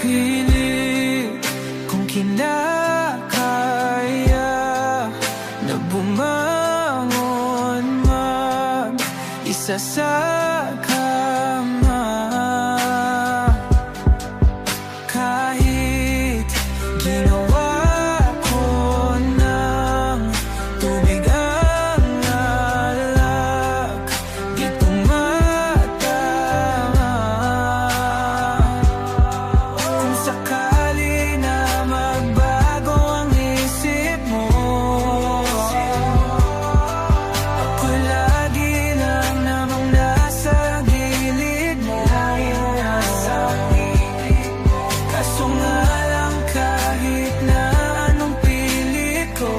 pilit kung kinakaya na bumangon mag-isa sa kama. Kahit ginawa ko ng tubig ang alak, di tumatama. Kung sakali na magbago ang isip mo, ako lagi lang namang nasa gilid mo. Kaso nga lang kahit na anong pilit ko,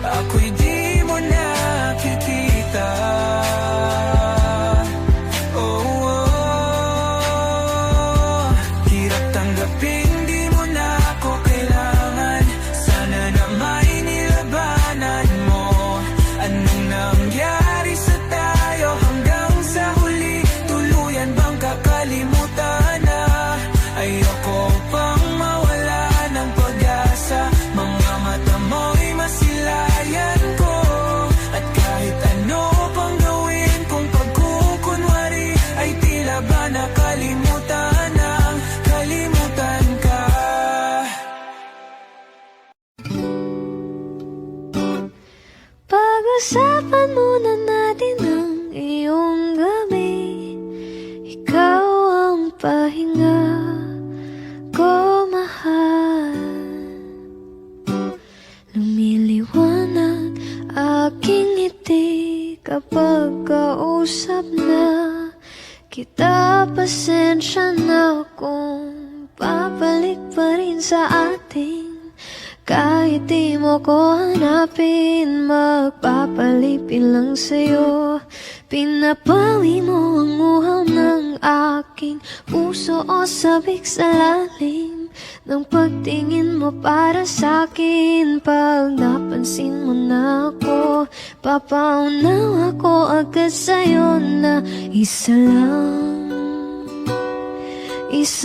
ako'y di mo nakikita. Oh, oh. Hirap tanggapin, di mo na ako kailangan. Sana na may nilabanan mo. Anong nangyari sa tayo hanggang sa huli? Tuluyan bang kakalimutan na? Ayoko pang mawala ng pag-asa. Mga mata mo'y masilayan ko. At kahit ano pang gawin kung pagkukunwari, ay tila ba nakalimutan ang kalimutan ka. Pag-usapan muna natin ang iyong gabi. Ikaw ang pahinga ko, mahal. Lumiliwanag aking ngiti kapag kausap na kita. Pasensya na kung papalik pa rin sa atin. Kahit di mo ko hanapin, magpapalipin lang sa'yo. Pinapawi mo ang uhaw ng aking puso o sabik sa lalim ng pagtingin mo para sa'kin. Pag napansin mo na ako, papaunaw ako agad sa'yo na isa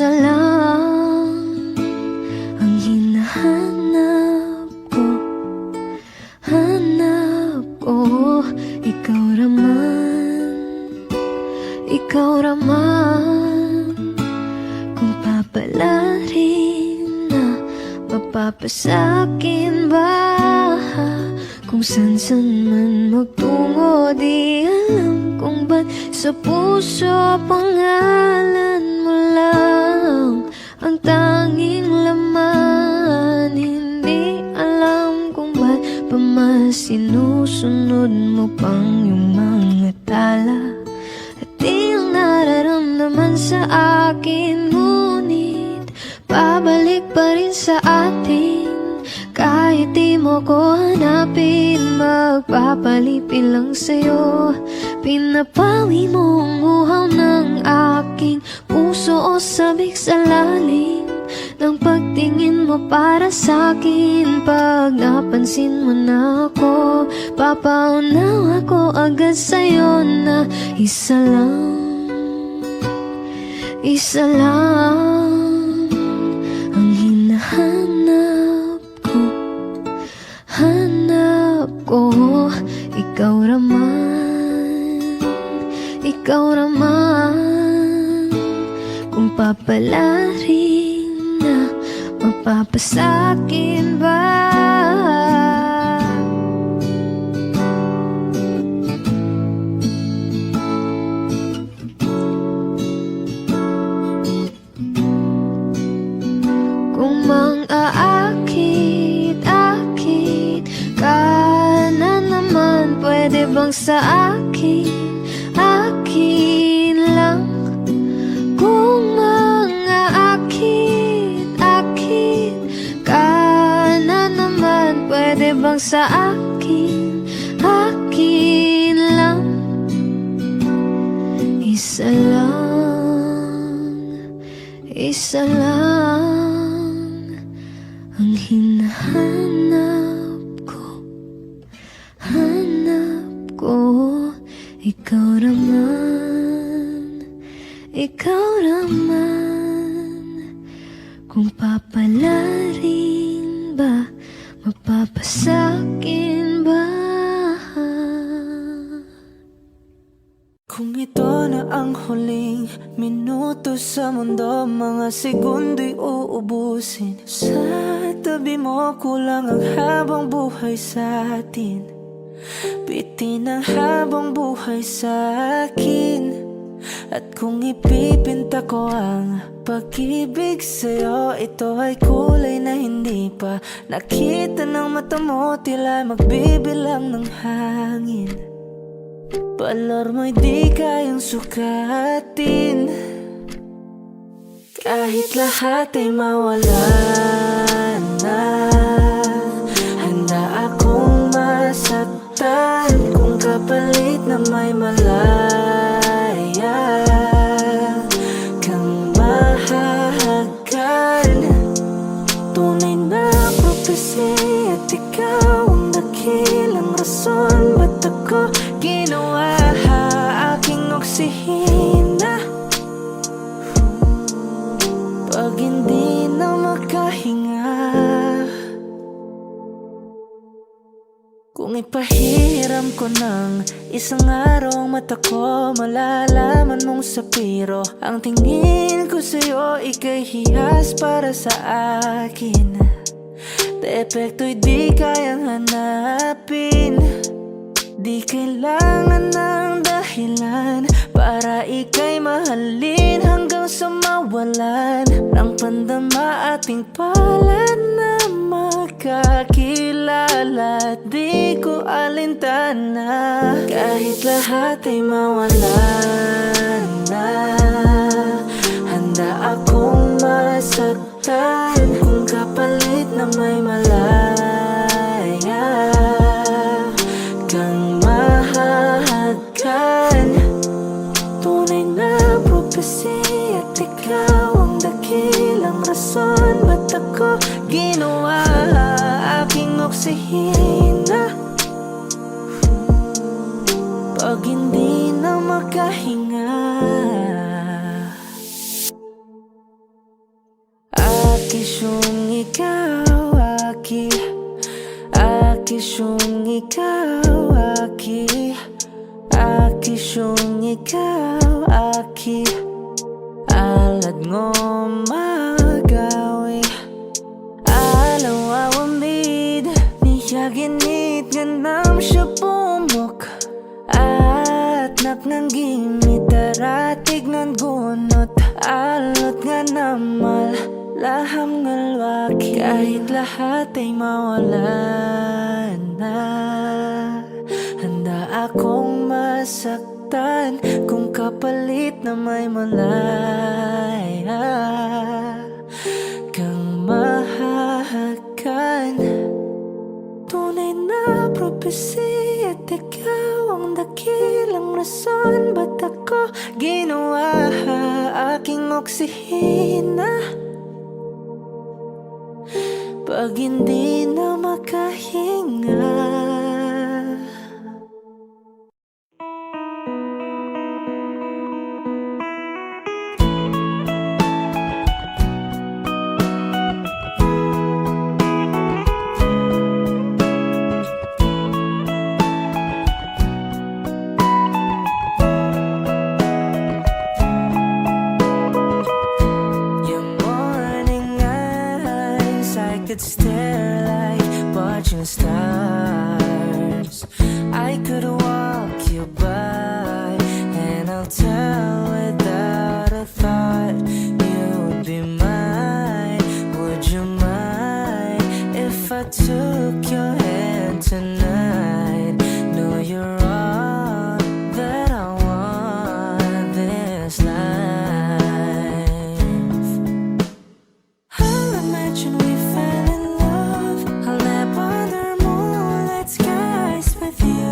lang ang hinahanap ko. Hanap ko, ikaw raman. Kung papalarin na, mapapasakin ba? Kung san-san man magtungo, di alam kung ba't sa puso pangalan mo lang ang tanging laman. Hindi alam kung ba't pa mas sinusunod mo pang yung mga tala at di ang nararamdaman sa akin. Ngunit pabalik pa rin sa atin. Kahit di mo ko hanapin, magpapalipin lang sa'yo. Pinapawi mo ang uhaw ng aking puso o sabik sa lalim ng pagtingin mo para sa'kin. Pag napansin mo na ako, papaunaw ako agad sa'yo na isa lang ang hinahanap ko. Hanap ko, ikaw raman. Kung papalarin na, mapapasakin ba? Kung mang-aakit-akit ka na naman, pwede bang sa akin lang? Kung mang-aakit-akit ka na naman, pwede bang sa akin lang? Isa lang ang hinahanap ko. Hanap ko, ikaw raman. Kung papalarin ba, mapapasakin ba? Kung ito na ang huling minuto sa mundo, mga segundo'y uubusin. Sa tabi mo, kulang ang habang buhay sa atin. Bitin ang habang buhay sa akin. At kung ipipinta ko ang pag-ibig sa'yo, ito ay kulay na hindi pa nakita ng mata mo, tila magbibilang ng hangin. Palor mo'y di kayang sukatin, kahit lahat ay mawala na. Handa akong masaktan kung kapalit na may malaya kang mahahagan. Tunay na prophecy at ikaw ang dakilang rason ba't ako ginawa aking oksihina. Pag hindi na makahinga, kung ipahiram ko ng isang araw ang mata ko, malalaman mong sapiro ang tingin ko sa'yo, ika'y hiyas para sa akin. Depekto'y di kayang hanapin, di kailangan ng dahilan para ika'y mahalin hanggang sa mawalan ng pandama ating palad na magkakilala. Di ko alintana kahit lahat ay mawalan na. Handa akong masaktan kung kapalit na may malaya kang mahahagan. Tunay na prophecy at ikaw ang dakilang rason ba't ako ginawa aking oksihina. Pag hindi na makahinga, akisyong ikaw, akisyong ikaw, akisyong ikaw, alad ngo magawi alaw awamid niya ginit ganam siya pumok at naknanggimit taratig ng gunot alot nga namal laham ngalwaki. Kahit lahat ay mawalan na, handa akong masaktan kung kapalit na may malaya kang mahahagan. Tunay na prophecy at ikaw ang dakilang rason ba't ako ginawa aking oksihina. Pag hindi na makahinga, could stare like watching stars. I could walk you by and I'll tell without a thought you'd be mine. Would you mind if I took your hand tonight? Know you're all that I want this life. I'll imagine we fell in love. I'll nap under moonlit skies with you.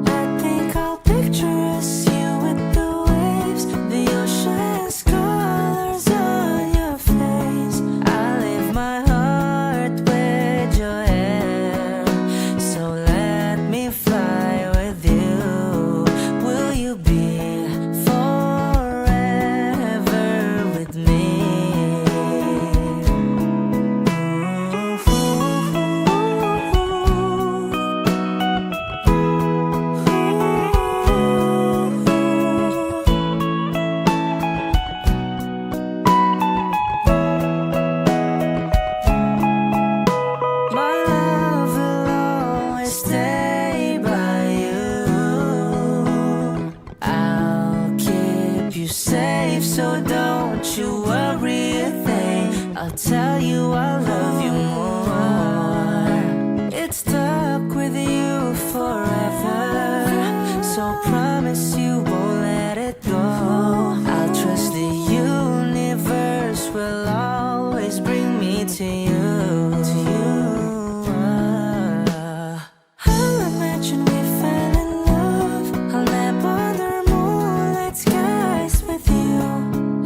I think I'll picture us, you with the waves, the ocean's colors on your face. I leave my heart with your hair, so tell you I love you more. It's stuck with you forever, so promise you won't let it go. I'll trust the universe will always bring me to you. I'll imagine we fell in love. I'll nap under moonlit skies with you.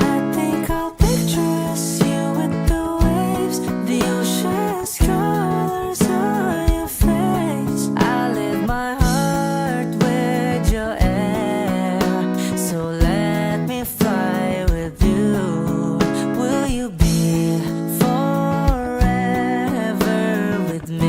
I think I'll picture us, you with the waves, the ocean's colors on your face. I live my heart with your air, so let me fly with you. Will you be forever with me?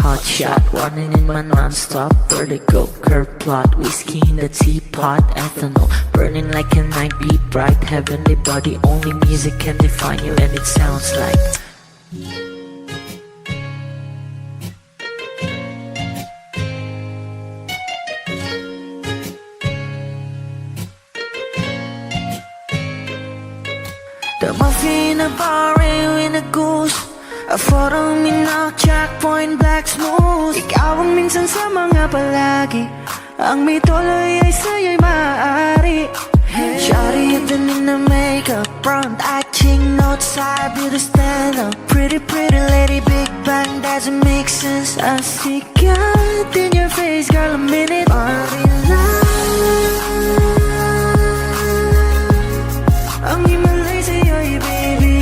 Hot shot, running in my non-stop vertigo. Curve plot, whiskey in the teapot, ethanol burning like a night beat, bright heavenly body. Only music can define you, and it sounds like. The muffin in a bar, in a goose. A photo minok, checkpoint, black smooth. Ikaw ang minsan sa mga palagi. Ang may tuloy ay sa'yo'y maaari. Shawty, you've been in the makeup, front eye, cheek notes, side, beauty stand up. Pretty, pretty lady, big bang, doesn't make sense. I see God in your face, girl, a minute. Body ang himalay sa'yo'y baby.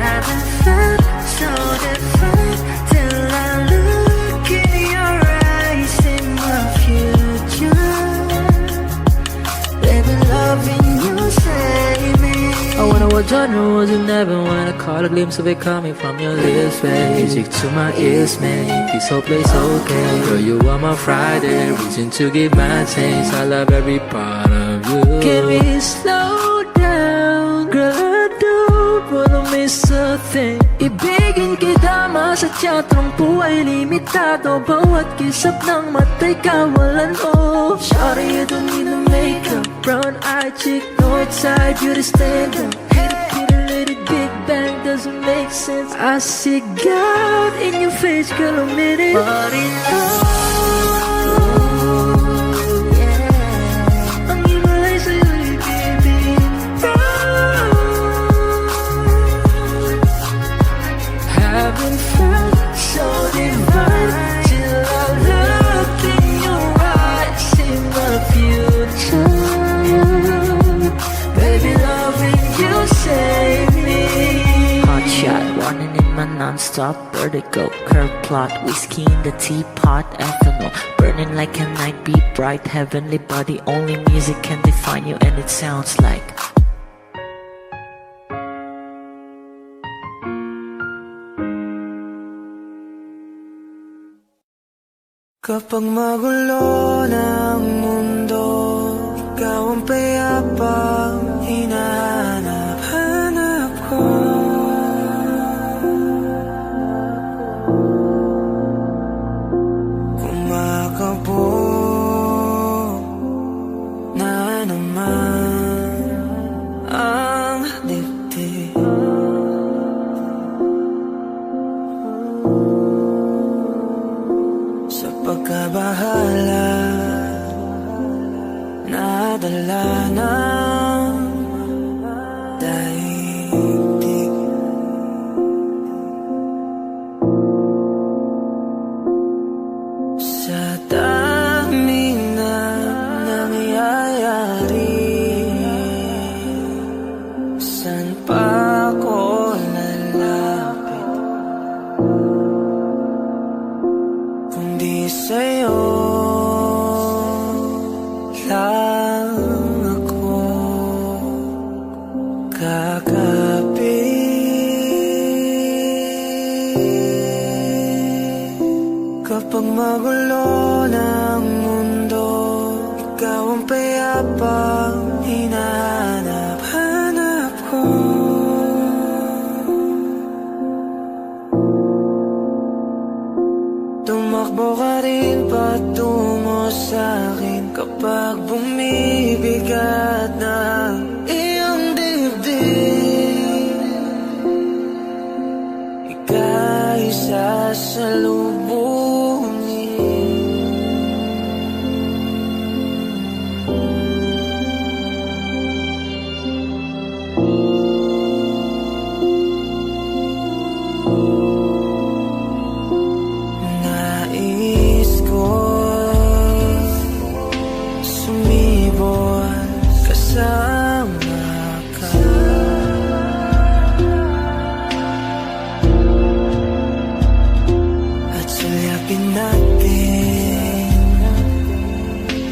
Haven't felt so different till I look in your eyes in my future. Baby, loving you save me. I wonder what genre was in heaven when I caught a glimpse of it coming from your lips, babe. Music to my ears, man. This whole place okay. Girl, you are my Friday, reason to give my taste. I love every part of you. Can we slow down, girl? I don't wanna miss a thing. Ibigin kita, masadya trangpo ay limitado. Bawat kisap ng mata'y kawalan, oh. Shawty, you don't need to make up. Brown eye, cheek, north side, beauty stand up. Pretty lady, big bang, doesn't make sense. I see God in your face, girl, a minute. But in love, yeah. Ang himalay sa'yo'y baby. Haven't felt so divine till I looked in your eyes in the future. Baby, loving you save me. Hot shot, running in my non-stop vertigo. Curve plot, whiskey in the teapot, ethanol burning like a night beat, bright heavenly body. Only music can define you, and it sounds like. Kapag magulo ng mundo, ikaw ang payapang hinahanap-hanap ko. Kumakabog na naman ang dibdib. Sa pagkabahala, nadala ng daigdig. Sa dami na nangyayari, saan pa ako lalapit? sa'yo lang ako kakapit. Kapag magulo ng mundo, ikaw ang payapang hinahanap-hanap ko. Tumakbo ka rin patungo sa'kin kapag bumibigat ng iyong dibdib. Ika'y sasalubungin. Nais ko sumibol kasama ka. At sulyapin natin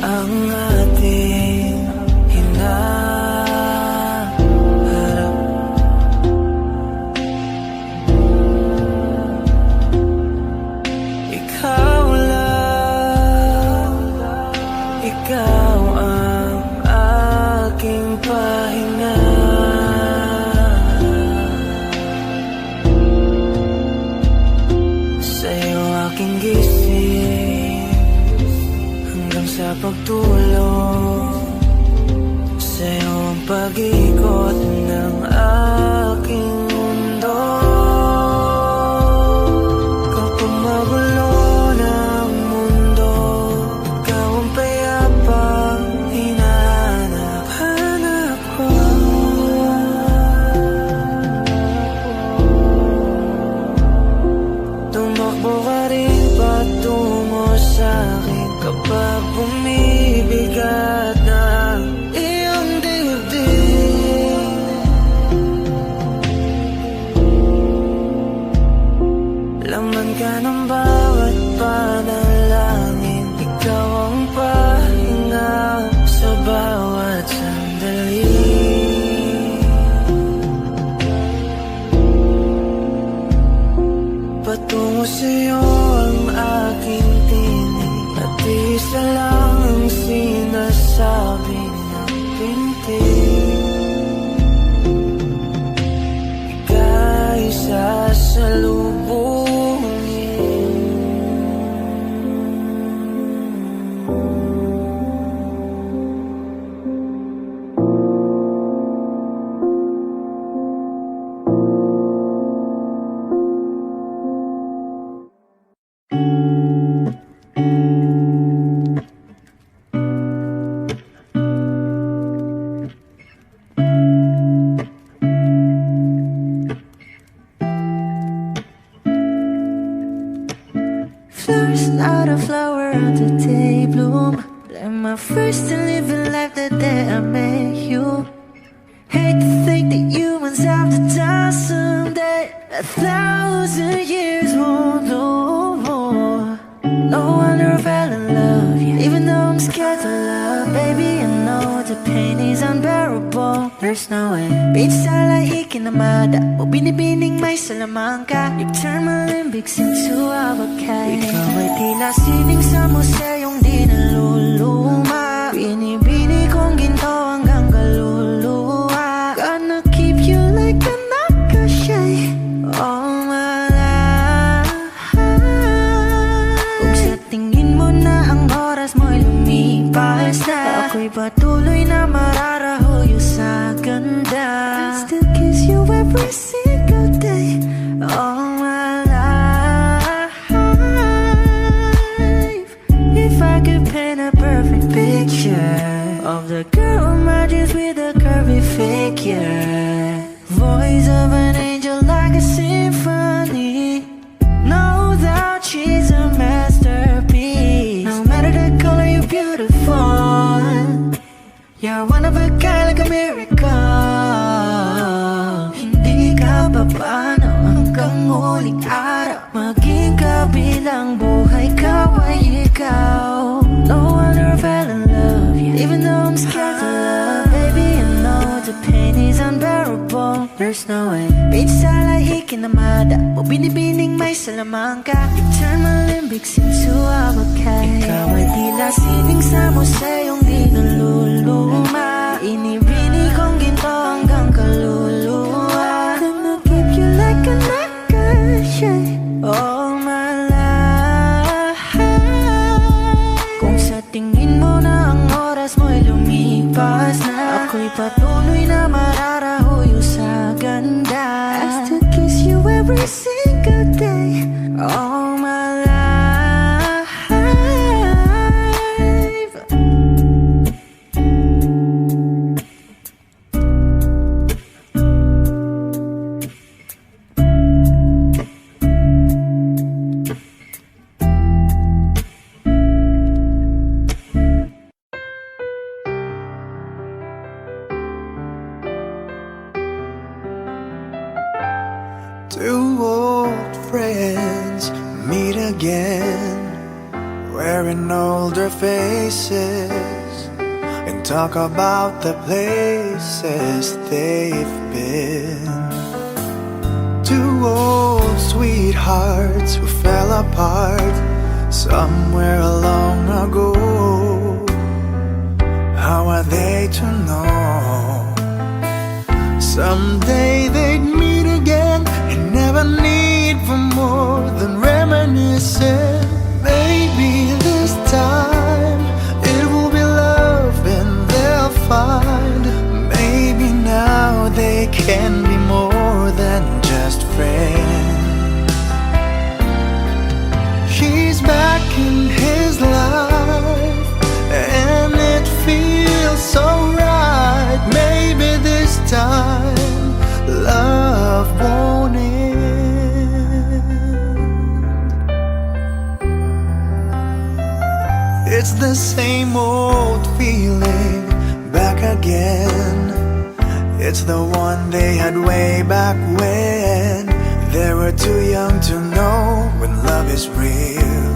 ang ating hinaharap. Ikaw lang, ikaw ang aking pahinga. Sa'yo aking gising hanggang sa pagtulog. Sa'yo ang pag-ikot ng aking mundo. Kapag magulo ng mundo, ikaw ang payapang hinahanap-hanap ko. Tumakbo ka rin patungo sa'kin kapag bumibigat ng iyong dibdib. Laman ka ng bawat panalangin, ikaw ang pahinga sa bawat sandali. Patungo sa'yo ang aking tinig, at isa lang ang sinasabi ng pintig. Ika'y Flowers not a flower on the day bloom. Like my first to living life the day I met you. Hate to think that humans have to die someday. 1,000 years won't know more. No wonder I fell in love, yeah. Even though I'm scared to love, baby, I know the pain is unbearable. There's no way. Bitch, sala ikinamada o binibining may salamang ka. You turn my limbics into avocado. Ikaw ay tila sining sa museyong di naluluma. Binibini kong ginto hanggang kaluluwa. Gonna keep you like a nakashay all my life. Kung sa tingin mo na ang oras mo'y lumipas na, ako'y patuloy na mararahuyo sa ganda. I still kiss you every single day all my life. If I could paint a perfect picture of the girl on my dreams with a curvy figure, voice of an angel like a symphony, no doubt she's a masterpiece. No matter the color, you're beautiful. You're one of a kind, like a miracle. Hindi ka pa paano hanggang huling araw maging ka kabilang buhay ka ay ikaw. No wonder I fell in love, even though I'm scared to love. Baby, I know the pain is unbearable. There's no way Pinsala ikinamada o binibining may salamangka. You turn my limbics into abakay. Ikaw ay tila sining sa museyong di naluluma. Inibini kong ginto hanggang kaluluwa. Gonna keep you like a necklace all my life. Kung sa tingin mo na ang oras mo'y lumipas na, ako'y patuloy na mararahuyo sa ganda. I still kiss you every single day all my life. Two old friends meet again, wearing older faces, and talk about the places they've been. Two old sweethearts who fell apart somewhere long ago. How are they to know? Someday they'd meet again and never need for more than reminiscing. Maybe this time it will be love and they'll find. Maybe now they can be more than just friends. She's back in his life and it feels so right. Maybe this time love won't end. It's the same old feeling back again. It's the one they had way back when they were too young to know when love is real.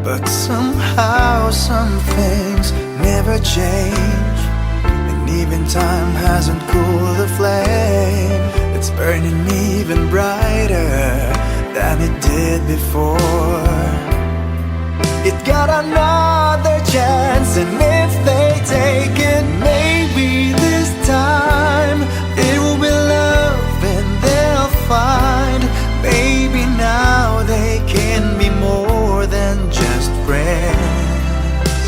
But somehow some things never change, and even time hasn't cooled the flame. It's burning even brighter than it did before. It got another chance, and if they take it, maybe this time it will be love and they'll find. Maybe now they can be more than just friends.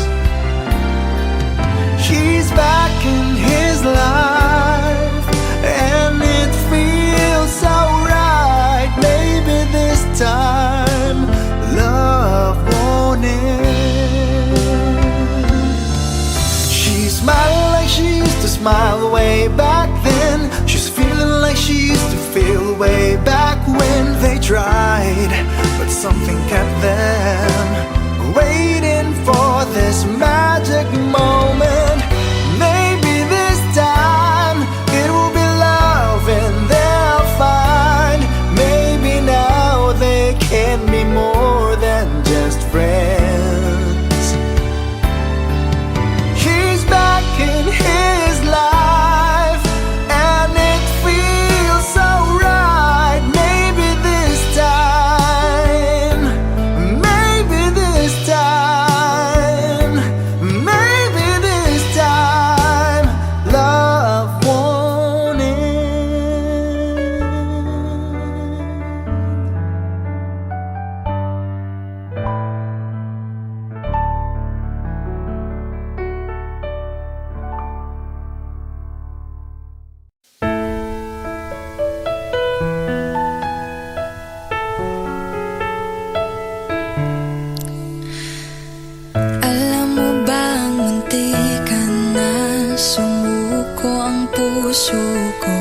She's back in his life and it feels so right. Maybe this time love won't end. She's smiling like she used to smile way back then. She's feeling like she used to feel way back when they tried, but something kept them waiting for this magic moment. Maybe this time it will be love and they'll find. Maybe now they can be more than just friends. She's back in his life and it feels so right. Maybe this time, maybe this time, maybe this time love won't end. Alam mo bang muntikan na sumuko ang puso ko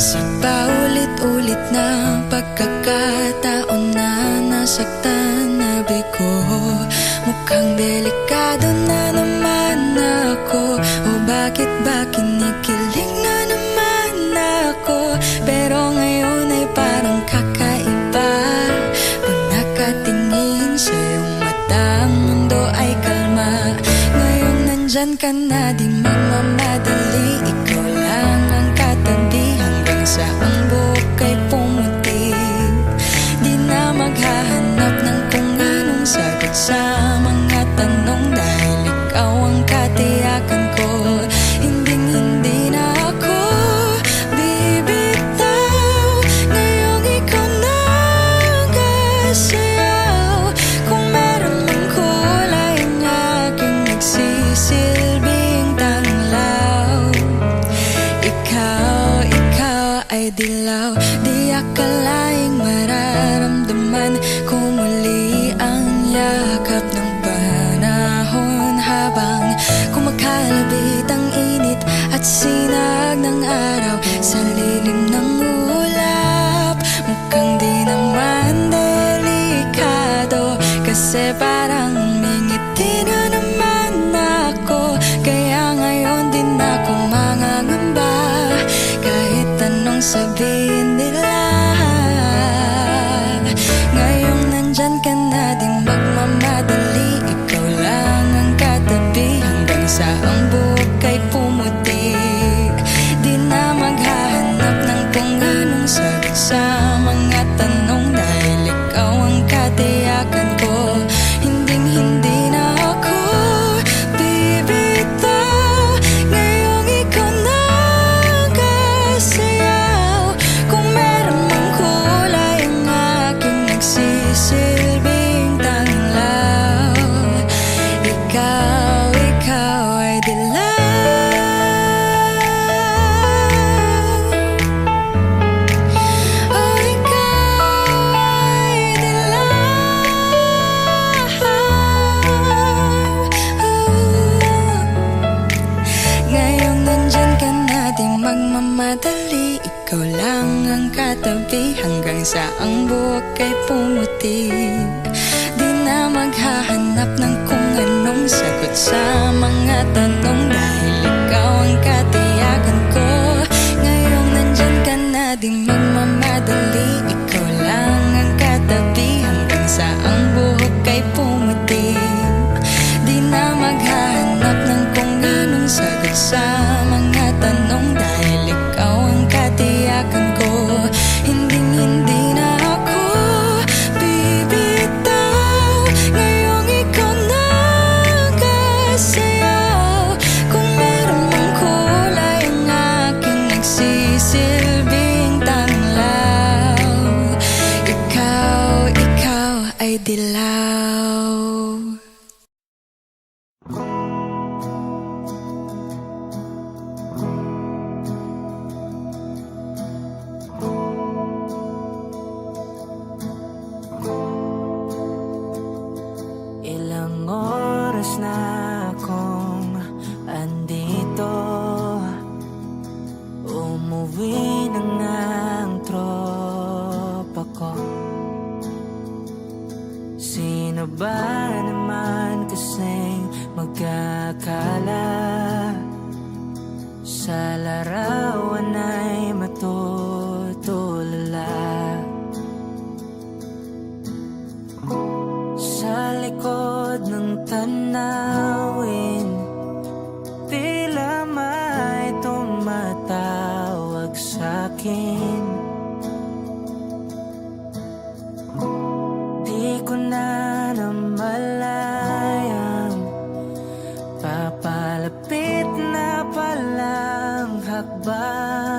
sa paulit-ulit na pagkakataon na nasaktan na bigo. Mukhang delikado na naman ako, o bakit ba kinikilig na naman ako? Pero ngayon ay parang nandyan ka na, di magmamadali. Ikaw lang ang katabi hanggang sa ang buhok ay pumuti. Di na maghahanap ng kung anong sagot sa mga tanong, dahil ikaw ang katiyakan ko. Hindi na ako bibitaw. Ngayong ikaw na ang kasayaw. Kung meron mang kulay ang aking nagsisilbing tanglaw. Ikaw ay dilaw. Di akalaing mararamdaman ko muli ang yakap ng panahon, habang kumakalabit ang init at sinag ng araw sa lilim ng ulap. Mukhang di naman delikado, kasi parang umingiti na naman ako. Kaya ngayon din ako mangangamba, kahit anong sabihin nila. Ngayong nandyan ka na, di magmamadali. Ikaw lang ang katabi hanggang sa ang buhok ay pumuti. Di na maghahanap ng kung anong sagot sa mga tanong, dahil ikaw ang katiyakan ko. Hindi na ako bibitaw. Ngayong ikaw na ang kasayaw. Kung meron mang kulay ang aking nagsisilbing tanglaw. Ikaw ay dilaw. Oh, ikaw ay dilaw. Ngayong nandyan ka na, di magmamadali. Ikaw lang ang katabi hanggang sa ang buhok ay pumuti. Di na maghahanap ng kung anong sagot sa mga tanong, dahil ikaw ang katiyakan ko. Ngayong nandyan ka na, di magmamadali. Ikaw lang ang katabi hanggang sa ang buhok ay pumuti. Di na maghahanap ng kung anong sagot sa mga tanong, dahil ikaw ang katiyakan ko. Hindi na ako bibitaw. Ngayong ikaw na ang kasayaw. Kung meron mang kulay ang aking nagsisilbing tanglaw. Ikaw ay dilaw. Ilang oras na akong andito, umuwi na nga ang tropa ko. Sino ba naman kasing magkakala sa larawan ay matutulala? Sa likod ng tanawin, tila may tumatawag sa'kin. Di ko na namalayang papalapit na palang hakbang.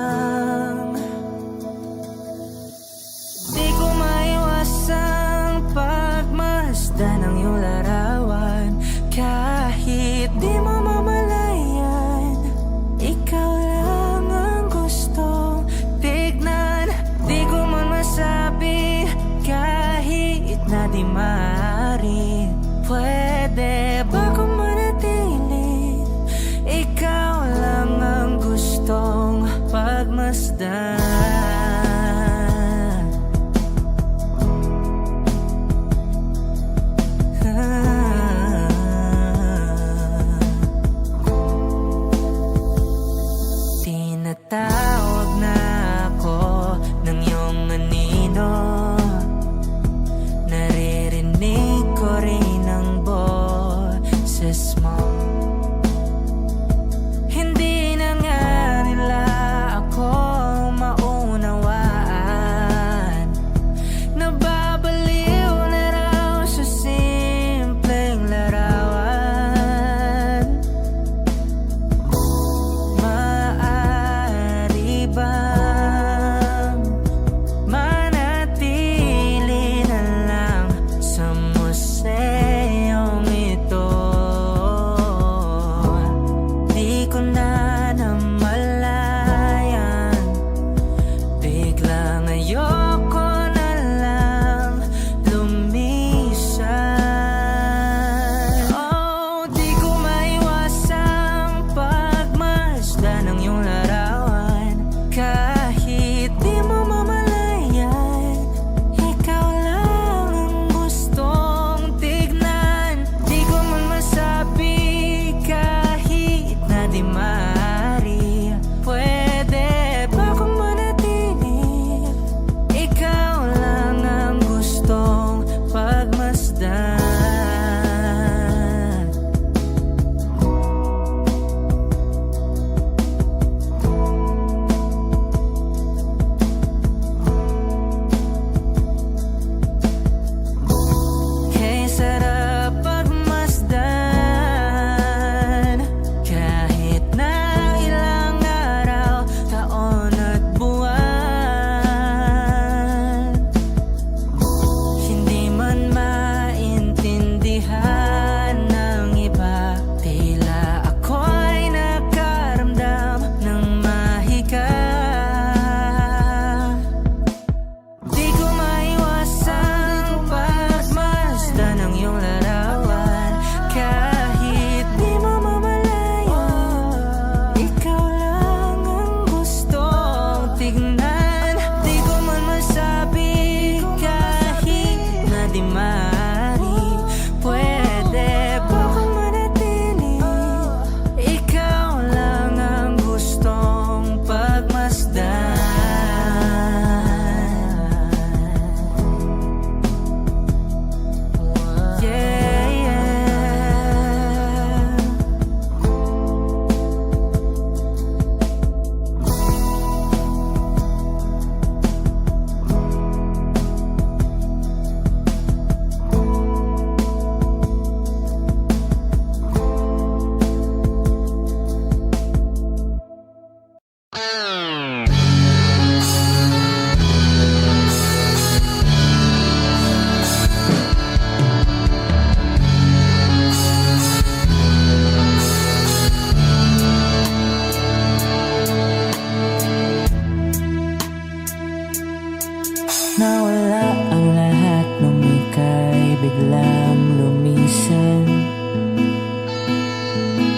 Nawala ang lahat nung ika'y biglang lumisan.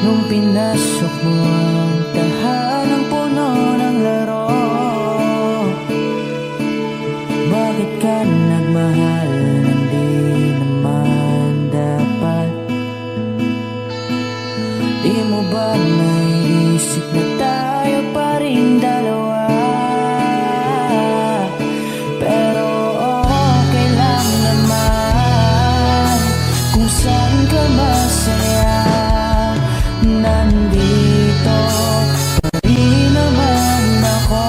Nung pinasok mo ang tahanang puno ng laro, bakit ka nagmahal nang di naman dapat? Di mo ba naisip na tayo pa rin dalawa? Pero okay lang naman kung saan ka masaya. Nandito pa rin naman ako,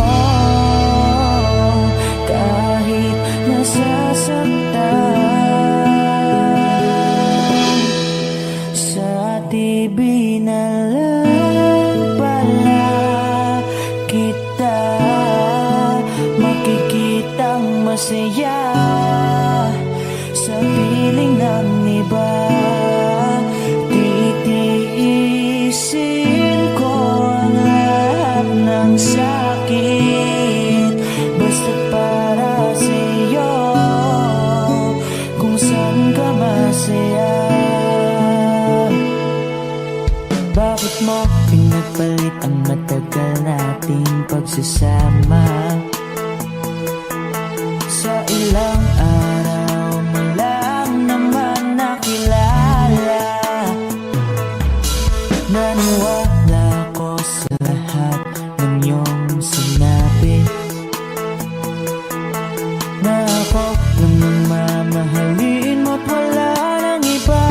kahit nasasaktan. Sa TV na lang pala kita makikitang masaya sa piling ng iba. Titiisin ko ang lahat ng sakit basta't para sa'yo, kung saan ka masaya. Bakit mo pinagpalit ang matagal nating pagsasama? Sa ilang araw mo lang naman nakilala. Naniwala ko sa lahat ng iyong sinabi, na ako lang ang mamahalin mo't wala nang iba.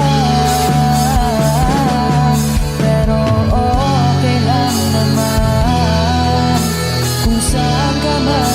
Pero okay lang naman kung saan ka man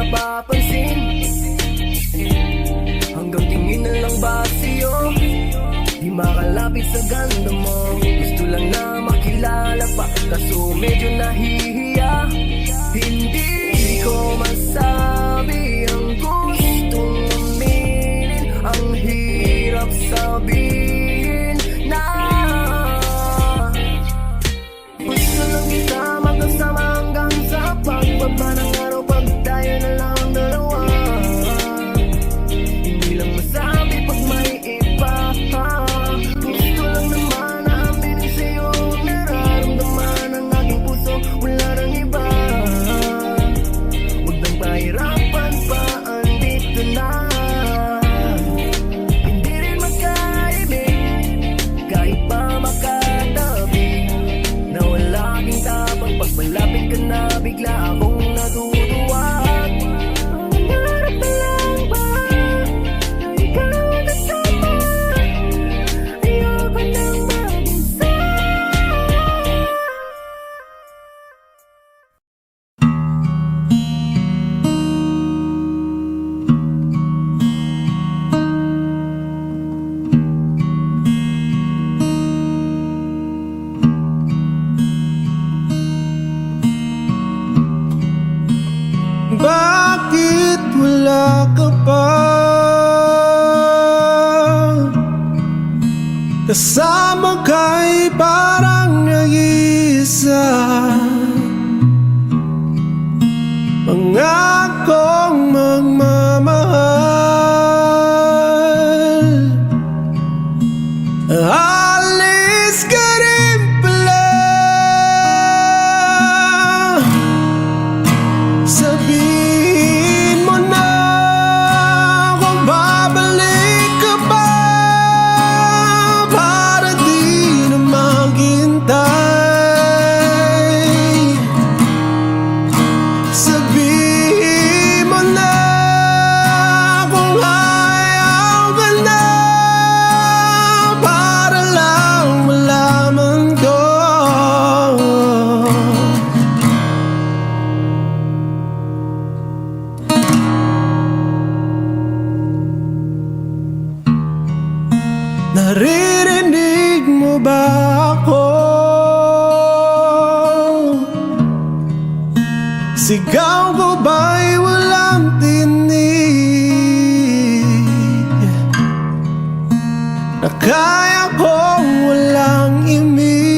napapansin? Hanggang tingin na lang ba sa'yo? Di makalapit sa ganda mo. Gusto lang na makilala pa, kaso medyo nahihiya. Hindi ko masabi ang gustong aminin. Ang hirap sabihin na gusto lang kita magkasama hanggang sa pagbaba ng araw. Pag tayo na lang ang dalawa, hindi lang masabi pag may iba. Gusto lang naman na aminin sa'yo ang nararamdaman ng aking puso. Wala nang iba. Huwag nang pahirapan pa, andito na. Hindi rin magkaibig kahit pa makatabi. Na wala aking tapang pag malapit ka na, bigla akong natutuwa. Nangarap na lang ba na ikaw ang kasama? Ayoko nang mag-isa. Bakit wala ka pa kasama ka'y parang nag-iisa? Pangakong magmamahal, alis ka rin pala. Sabihin mo na kung babalik ka pa, para di na maghintay. Sabihin mo na kung ayaw ka na, para lang malaman ko. Naririnig mo ba ako? Sigaw ko ba'y walang tinig? Na kaya kong walang imig.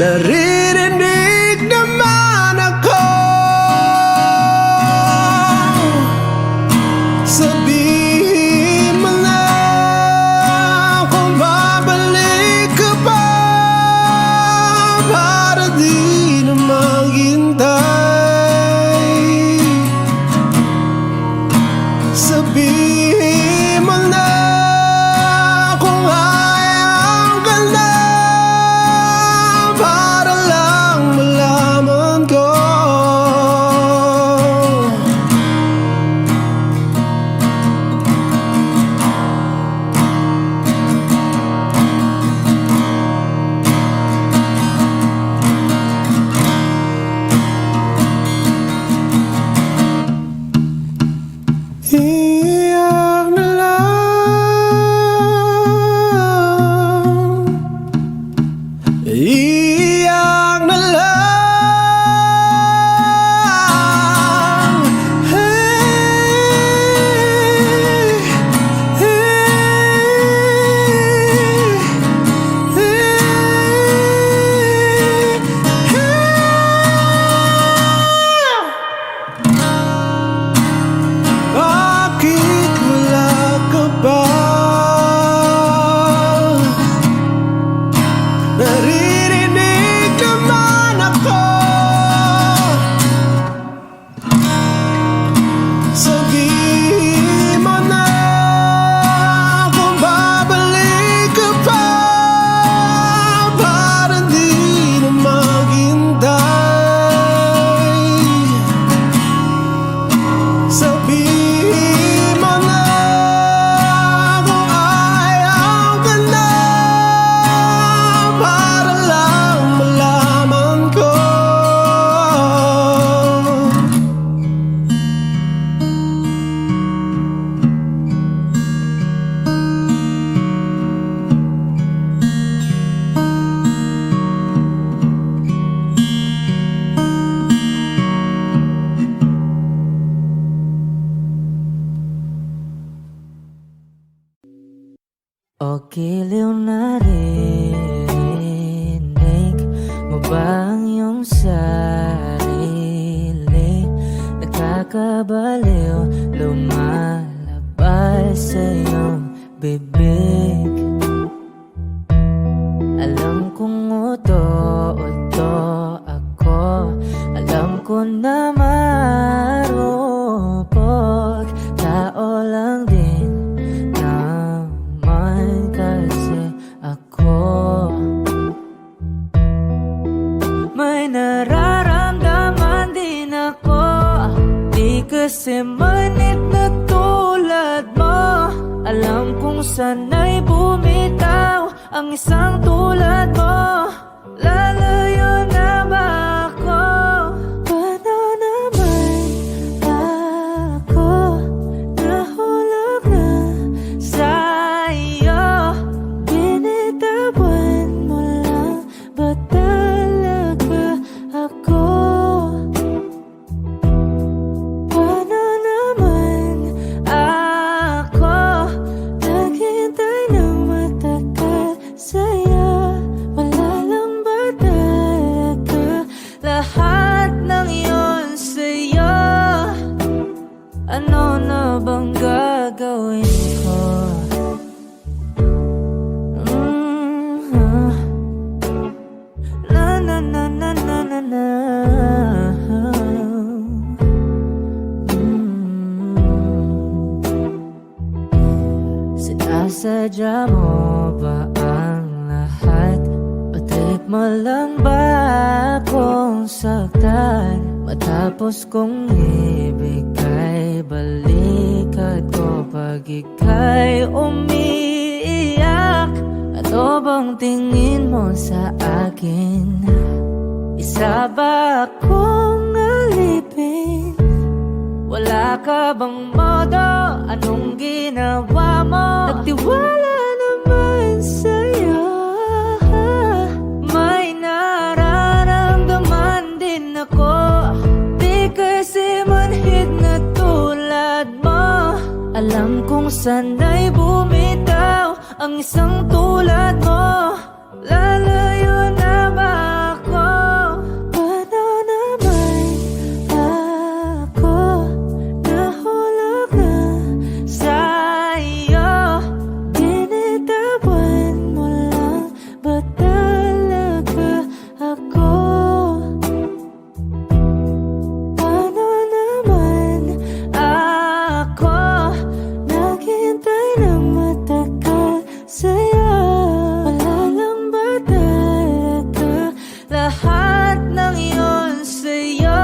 Naririnig naman ako. Sabihin mo na kung babalik ka pa, para di na maghintay. Sabihin mo na kung ayaw ka na, para lang giliw narinig mo ba ang iyong sarili? Nakakabaliw, lumalabas sa iyong bibig. Alam kong uto-uto ako, alam ko na marupok, tao lang din naman kasi ako. May nararamdaman din ako, di kasi manit na tulad mo. Alam kong sana'y bumitaw ang isang tulad mo. Lalayo na ba ako? Paano naman ako nahulog na sa'yo? Binitawan mo lang ba talaga ako? Paano naman ako naghintay ng matagal sa'yo? Wala lang ba talaga lahat ng yun sa'yo? Ano na bang gagawin ko? Na na na na na na na. Sinasadya mo ba ang lahat? O trip mo lang ba akong saktan? Matapos kong ibigay balikat ko pag ika'y umiiyak. Ano bang tingin mo sa akin? Isa ba akong alipin? Wala ka bang modo? Anong ginawa mo? Nagtiwala naman sa'yo. May nararamdaman din ako, di kasi manhid na tulad mo. Alam kong sana'y bumitaw ang isang tulad mo. Lalayo na ba ako? Paano naman ako nahulog na sa'yo? Binitawan mo lang ba talaga ako? Paano naman ako naghintay ng matagal sa'yo? Wala lang ba talaga lahat ng yun sa'yo?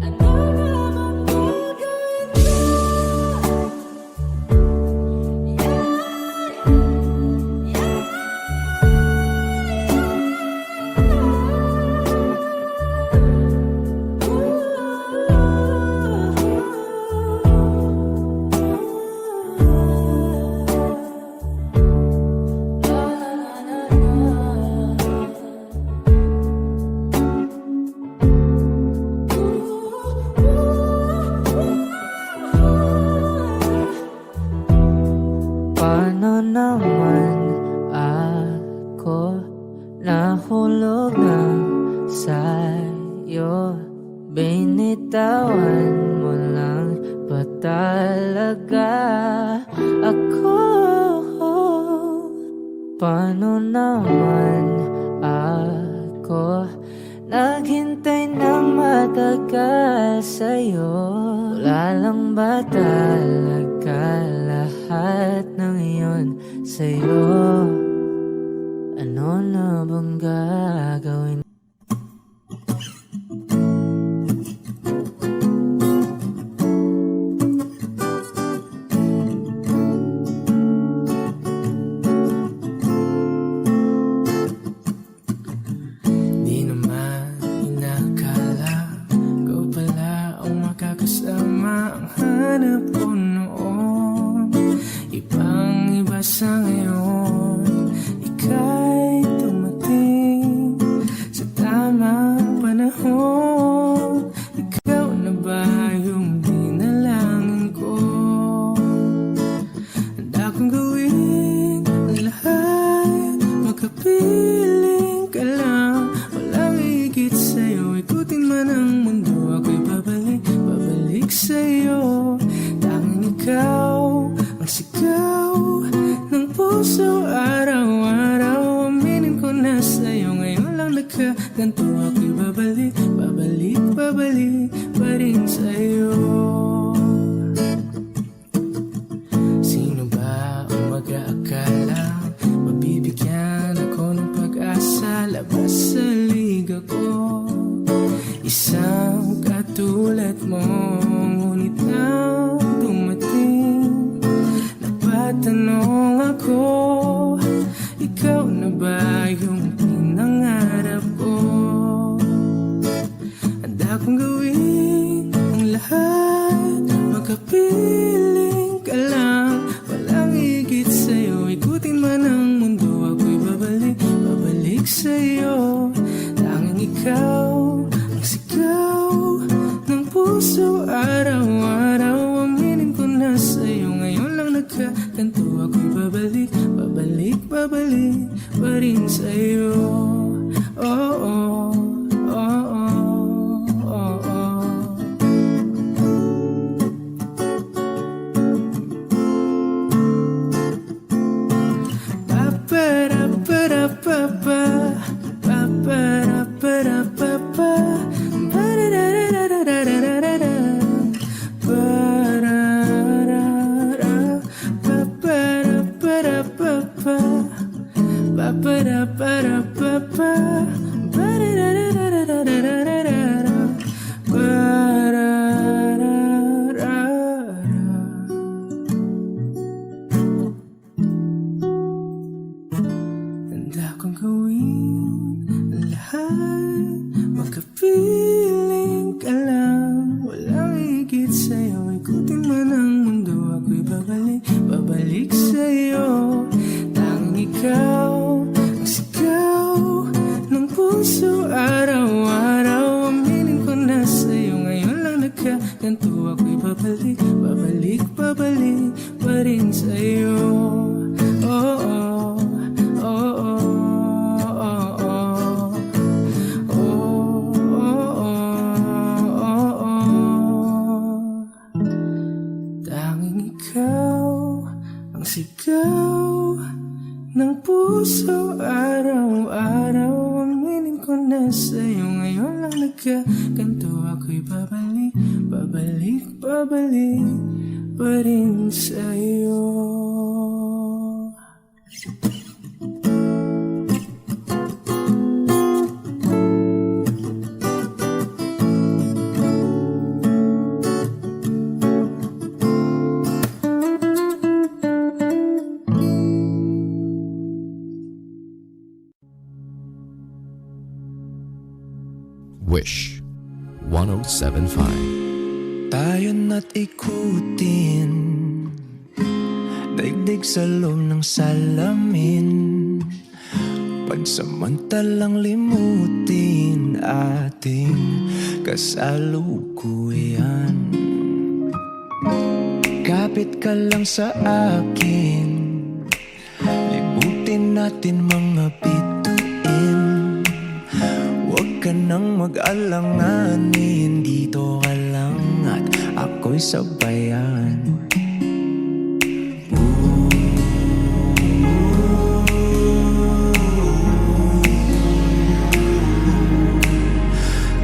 Ano naman gagawin ko? Paano naman ako nahulog na sa'yo? Binitawan mo lang ba talaga ako? Paano naman ako naghintay ng matagal sa'yo? Wala lang ba talaga lahat ng iyon sa'yo? Ano na bang gagawin? Di naman inakala ko pala ang makakasama ang hanap ko noon. Ibang iba sa ngayon, nagkaganto ako'y babalik, babalik, babalik pa rin sa'yo. Sino ba ang mag-aakala mabibigyan ako ng pag-asa labas sa liga ko? Isang katulad mo, ngunit nang dumating, napatanong ako, ikaw na ba yung pinangarap ko? Handa kong gawin ang lahat, makapiling ka lang, walang higit sa'yo. Ikutin man ang mundo, ako'y babalik, babalik sa'yo. Tanging ikaw ang sigaw ng puso, araw-araw. Aminin ko na sa'yo, ngayon lang nagkaganto ako'y babalik, babalik, babalik pa rin sa'yo. Oh, oh, oh, oh, oh, oh. Pa-pa-ra-pa-ra-pa-pa, pa-pa-ra-pa-ra-pa-pa, pa-ra-ra-ra-ra-ra-ra-ra-ra, pa-ra-ra-ra, pa-pa-ra-pa-ra-pa-pa, pa-pa-ra-pa-ra-pa-pa, pa-ra-ra-ra-ra-ra-ra-ra-ra, pa-ra-ra-ra-ra. Handa kong gawin ang lahat, makapiling ka lang, walang higit sa'yo. Ikutin man ang mundo, ako'y babalik, babalik sa'yo. Tanging ikaw ang sigaw ng puso, araw-araw. Aminin ko na sa'yo, ngayon lang nagkaganto ako'y babalik, babalik, babalik pa rin sa'yo. Oh, oh, oh, oh, oh, oh. Oh, oh, oh, oh. Tanging ikaw ang sigaw ng puso, araw-araw. Aminin ko na sa'yo, ngayon lang nagkaganto ako'y babalik, babalik, babalik pa rin sa'yo. Wish 107.5. Tayo na't ikutin, daigdig sa loob ng salamin, pagsamantalang limutin ating kasalukuyan. Kapit ka lang sa akin, libutin natin mga bituin. Huwag ka nang mag-alanganin, dito ka lang at ako'y sabayan.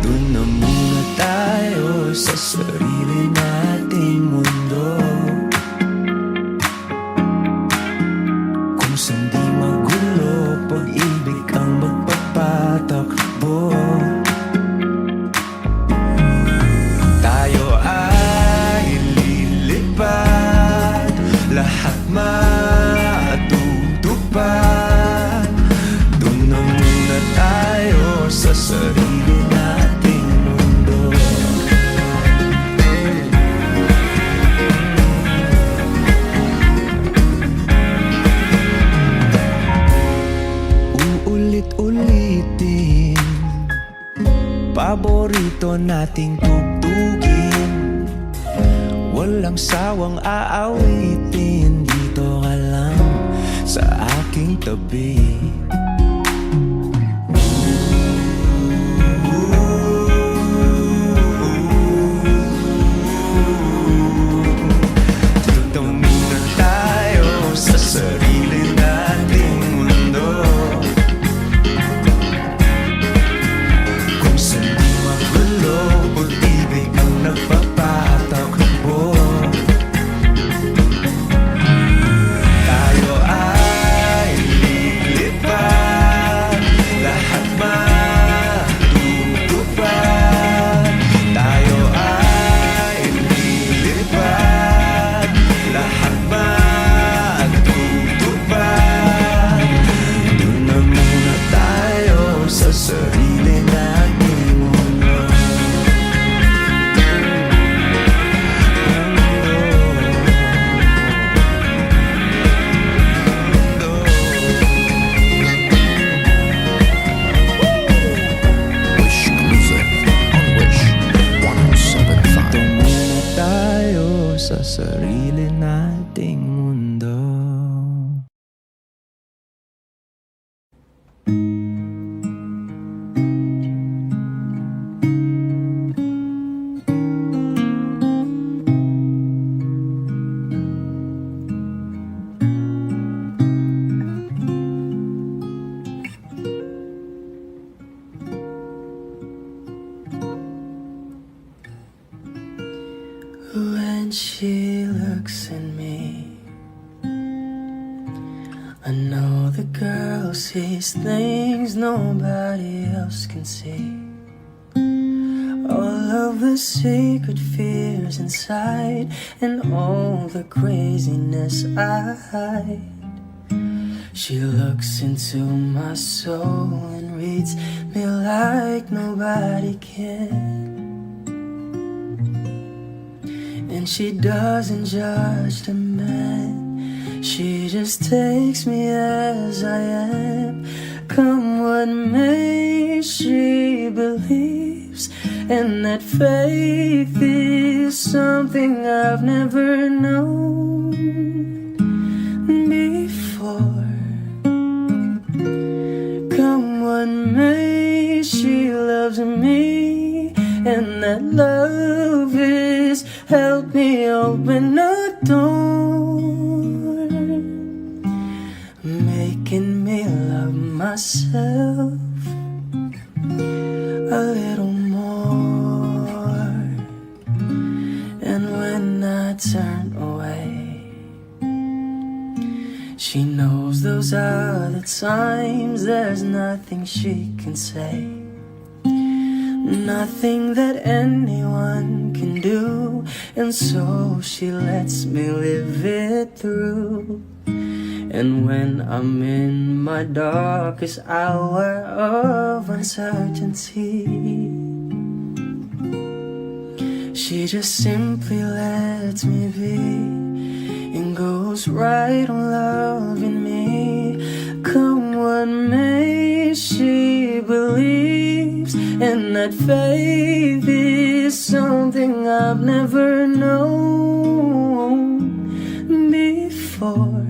Doon na muna tayo sa sarili nating mundo, kung saan di magulo, pag-ibig ang magpapatakbo. Tayo ay lilipad, lahat matutupad. Doon na muna tayo sa sarili nating mundo. Uulit-ulitin, paborito nating tugtugin, walang sawang aawitin. Dito ka lang sa aking tabi. Dito muna tayo sa sarili nating mundo, And she looks at me. I know the girl sees things nobody else can see. All of the secret fears inside, and all the craziness I hide. She looks into my soul and reads me like nobody can. And she doesn't judge the man, she just takes me as I am. Come what may, she believes, and that faith is something I've never known before. Come what may, she loves me, and that love is help me open a door, making me love myself a little more. And when I turn away, she knows those are the times there's nothing she can say, nothing that anyone can do, and so she lets me live it through. And when I'm in my darkest hour of uncertainty, she just simply lets me be and goes right on loving me. Come what may, she believes, and that faith is something I've never known before.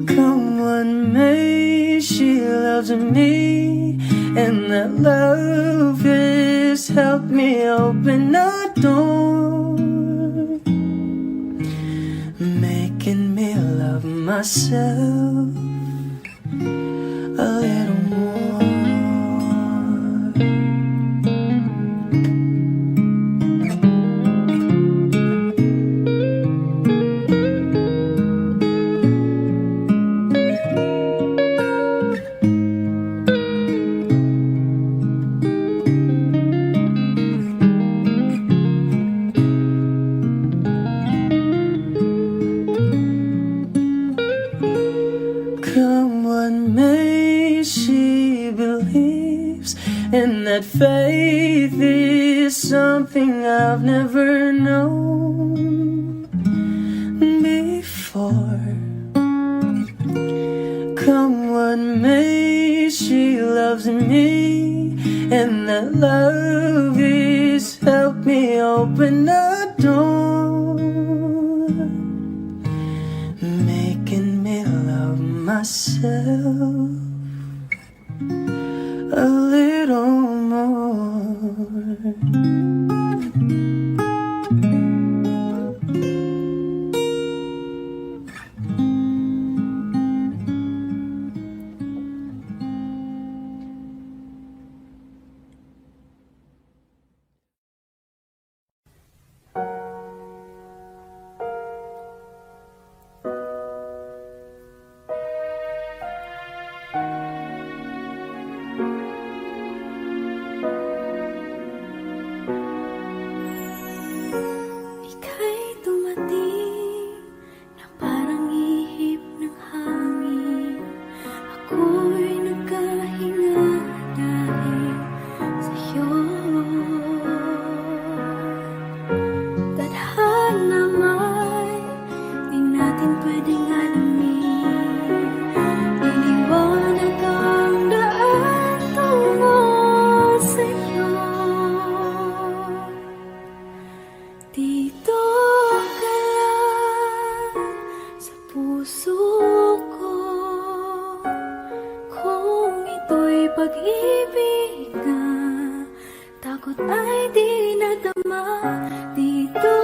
Come what may, she loves me, and that love has helped me open a door, making me love myself a little more. Come what may, she believes, and that faith is something I've never known before. Come what may, she loves me, and that love is helped me open a door, making me love myself a little more. Ika'y dumating na parang ihip ng hangin. Ako'y nagkahinga dahil sa'yo. Tadhana may di natin pwedeng alamin. Liliwanag ang daan tungo sa'yo. Dito ka lang sa puso ko. Kung ito'y pag-ibig na, takot ay di nadama. Dito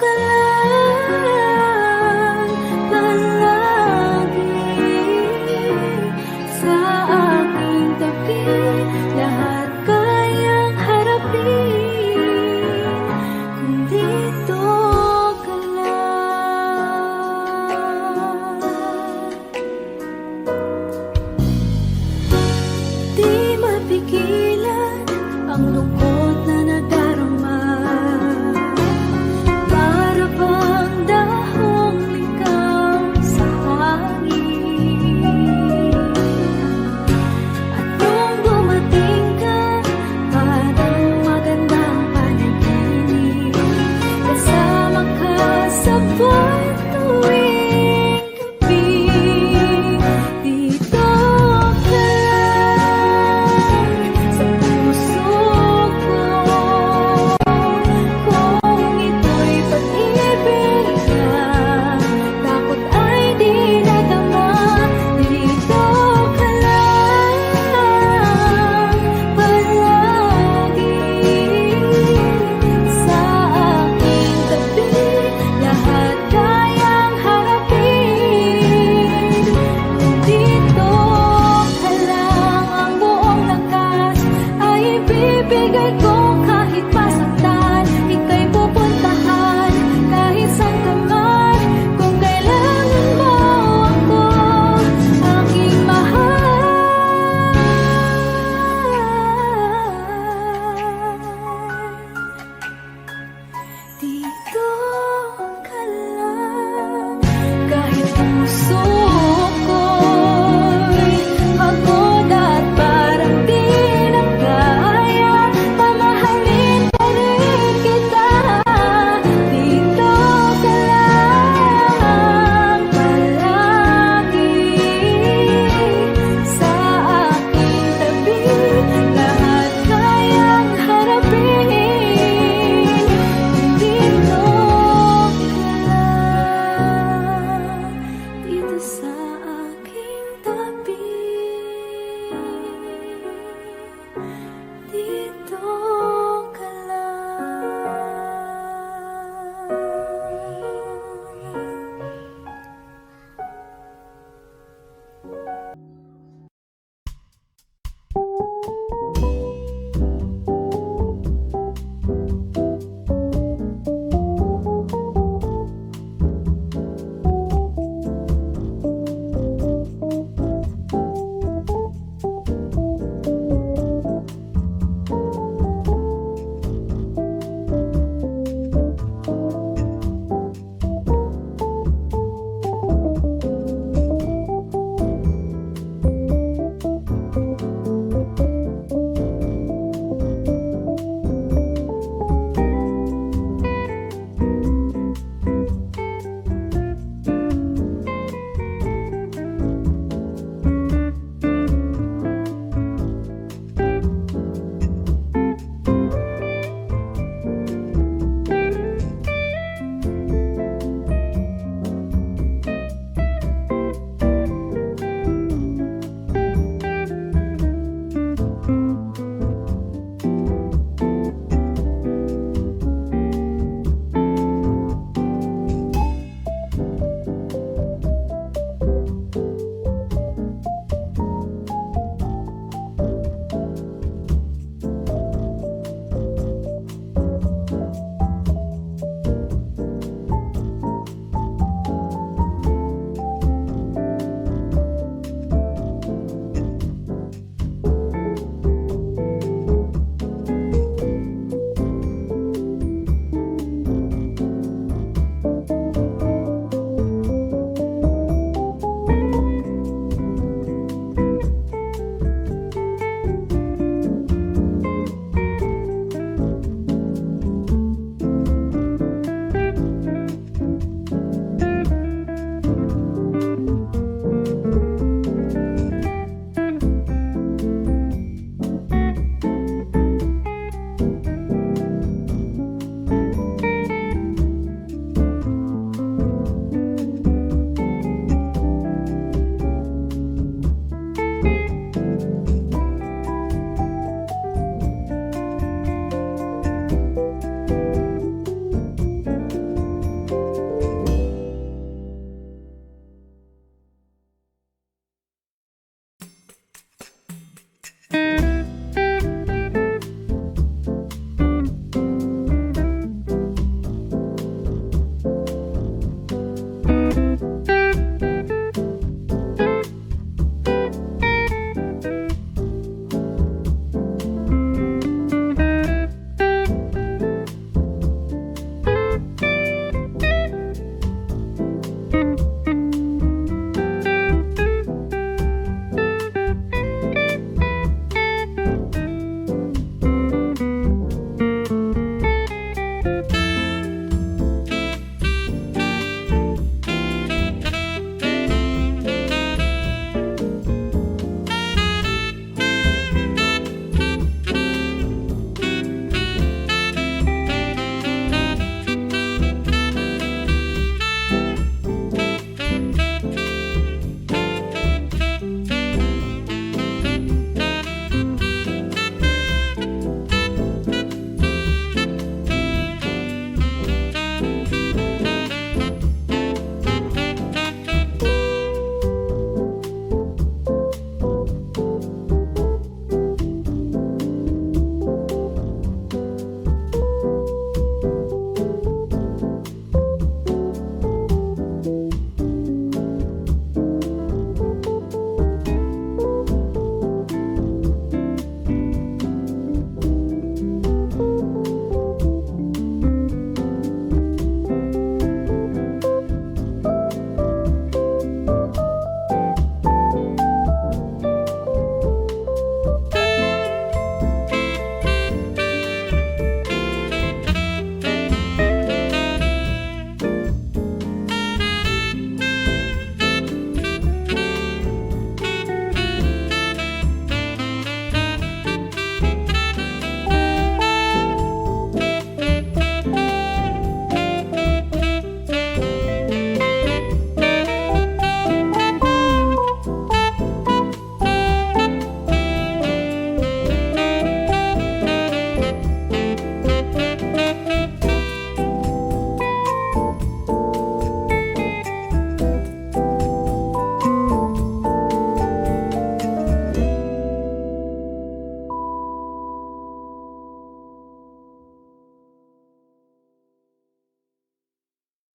ka lang palagi sa aking tabi. Lahat kayang harapin, kung di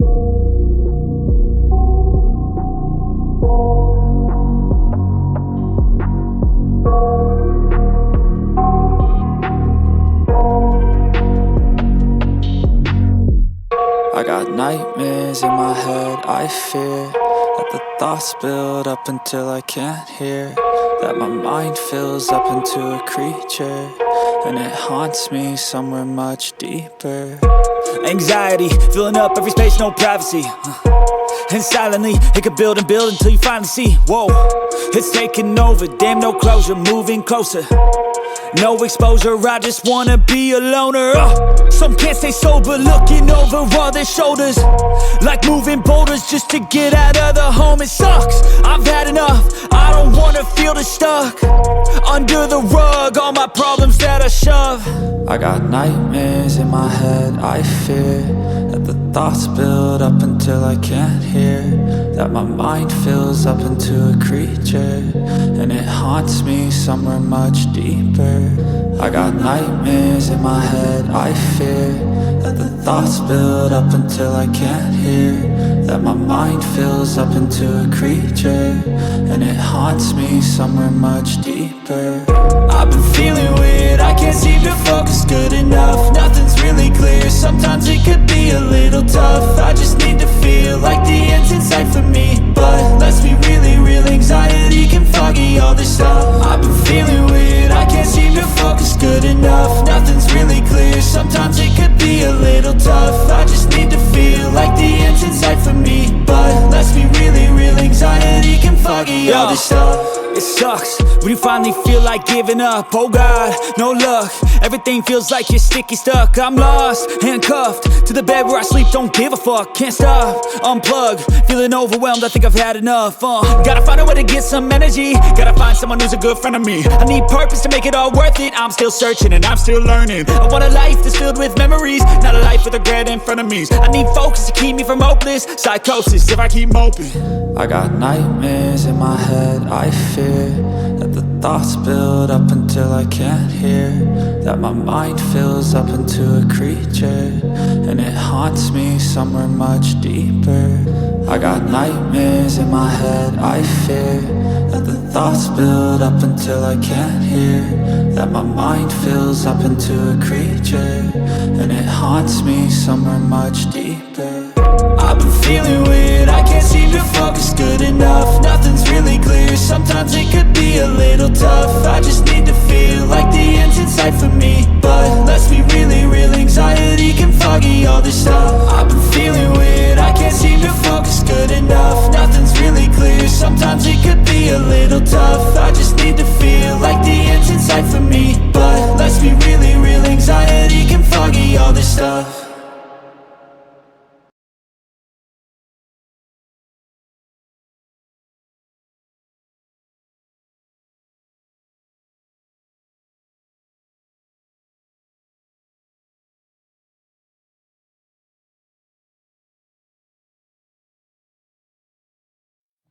I got nightmares in my head, I fear that the thoughts build up until I can't hear, that my mind fills up into a creature, and it haunts me somewhere much deeper. Anxiety, filling up every space, no privacy. And silently, it could build and build until you finally see, whoa, it's taking over, damn no closure, moving closer. No exposure, I just wanna be a loner. Some can't stay sober, looking over all their shoulders, like moving boulders just to get out of the home. It sucks, I've had enough, I don't wanna feel the stuck under the rug, all my problems that I shove. I got nightmares in my head, I fear that the thoughts build up until I can't hear, that my mind fills up into a creature, and it haunts me somewhere much deeper. I got nightmares in my head, I fear that the thoughts build up until I can't hear, that my mind fills up into a creature, and it haunts me somewhere much deeper. I've been feeling weird, I can't seem to focus good enough. Nothing's really clear, sometimes it could be a little tough. I just need to feel like the end's in sight for me, but let's be really real, anxiety can foggy all this stuff. I've been feeling weird, I can't seem to focus good enough. Nothing's really clear, sometimes it could be a little tough. I just need to feel like the end's in sight for me, but let's be really real, anxiety can foggy all this stuff. It sucks when you finally feel like giving up. Oh God, no luck, everything feels like you're sticky stuck. I'm lost, handcuffed to the bed where I sleep, don't give a fuck. Can't stop, unplug, feeling overwhelmed, I think I've had enough. Gotta find a way to get some energy, gotta find someone who's a good friend of me. I need purpose to make it all worth it, I'm still searching and I'm still learning. I want a life that's filled with memories, not a life with regret and frenemies. I need focus to keep me from hopeless psychosis if I keep moping. I got nightmares in my head, I fear that the thoughts build up until I can't hear, that my mind fills up into a creature, and it haunts me somewhere much deeper. I got nightmares in my head, I fear that the thoughts build up until I can't hear, that my mind fills up into a creature, and it haunts me somewhere much deeper. I've been feeling weird, I can't seem to focus good enough. Nothing's really clear, sometimes it could be a little tough. I just need to feel